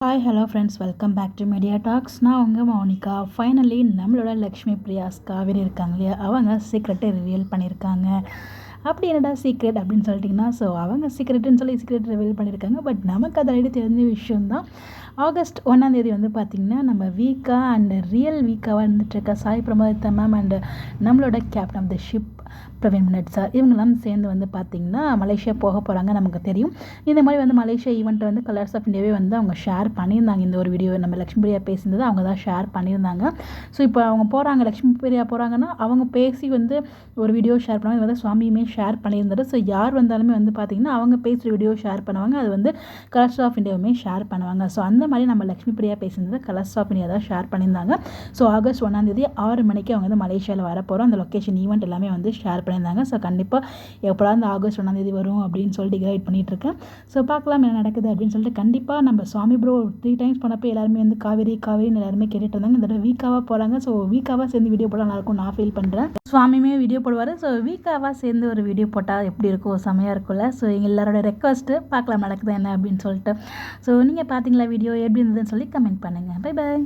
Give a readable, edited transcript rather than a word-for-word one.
Hi hello friends, welcome back to media talks. நான் உங்கள் Mounika. Finally நம்மளோட லக்ஷ்மி பிரியாஸ் காவேரி இருக்காங்க இல்லையா, அவங்க சீக்ரெட்டை ரிவீல் பண்ணியிருக்காங்க. அப்படி என்னடா சீக்ரெட் அப்படின்னு சொல்லிட்டிங்கன்னா, அவங்க சீக்ரெட்டுன்னு சொல்லி சீக்ரெட் ரிவீல் பண்ணியிருக்காங்க. பட் நமக்கு அது ஆல்ரெடி தெரிஞ்ச விஷயம்தான். ஆகஸ்ட் 1 வந்து பார்த்திங்கன்னா, நம்ம வீக்கா அண்ட் ரியல் வீக்காவாக இருந்துகிட்ருக்க சாய் பிரமோதிதா மேம் அண்டு நம்மளோட captain of the ship Praveen முனட் சார் இவங்கெல்லாம் சேர்ந்து வந்து பார்த்திங்கன்னா மலேசியா போக போகிறாங்க. நமக்கு தெரியும் இந்த மாதிரி வந்து மலேசியா ஈவெண்ட்டை வந்து கலர்ஸ் ஆஃப் இந்தியாவே வந்து அவங்க ஷேர் பண்ணியிருந்தாங்க. இந்த ஒரு வீடியோ நம்ம லக்ஷ்மி பிரியா பேசியிருந்தது அவங்க தான் ஷேர் பண்ணியிருந்தாங்க. ஸோ இப்போ அவங்க போகிறாங்க, லக்ஷ்மி பிரியா போகிறாங்கன்னா அவங்க பேசி வந்து ஒரு வீடியோ ஷேர் பண்ணுவாங்க. இது வந்து சுவாமியுமே ஷேர் பண்ணியிருந்தாரு. ஸோ யார் வந்தாலுமே வந்து பார்த்திங்கன்னா அவங்க பேசுகிற வீடியோ ஷேர் பண்ணுவாங்க. அது வந்து கலர்ஸ் ஆஃப் இந்தியாவுமே ஷேர் பண்ணுவாங்க. ஸோ அந்த மாதிரி நம்ம லக்ஷ்மி பிரியா பேசியிருந்தது கலர்ஸ் ஆஃப் இந்தியா தான் ஷேர் பண்ணியிருந்தாங்க. ஸோ ஆகஸ்ட் 1 6 மணிக்கு அவங்க வந்து மலேசியாவில் வரப்போகிறோம். அந்த லொக்கேஷன் ஈவெண்ட் எல்லாமே வந்து ஷேர் பண்ணியிருந்தாங்க. ஸோ கண்டிப்பாக எப்போலாம் அந்த ஆகஸ்ட் 1 வரும் அப்படின்னு சொல்லிட்டு கைட் பண்ணிகிட்ருக்கேன். ஸோ பார்க்கலாம் என்ன நடக்குது அப்படின்னு சொல்லிட்டு. கண்டிப்பாக நம்ம சுவாமி ப்ரோ 3 டைம்ஸ் பண்ணப்போ எல்லாருமே வந்து காவேரின்னு எல்லாருமே கேட்டுட்டு இருந்தாங்க. இந்த தடவை வீக்காவாக போகிறாங்க. ஸோ வீக்காவாக சேர்ந்து வீடியோ போட நல்லாயிருக்கும் நான் ஃபீல் பண்ணுறேன். சுவாமியுமே வீடியோ போடுவார். ஸோ வீக்காவாக சேர்ந்து ஒரு வீடியோ போட்டால் எப்படி இருக்கும், செமையாக இருக்கும்ல. ஸோ எங்கள் எல்லாரோட ரெக்வஸ்ட்டு பார்க்கலாம் நடக்குது என்ன அப்படின்னு சொல்லிட்டு. ஸோ நீங்கள் பார்த்தீங்களா வீடியோ எப்படி இருந்ததுன்னு சொல்லி கமெண்ட் பண்ணுங்கள். Bye bye.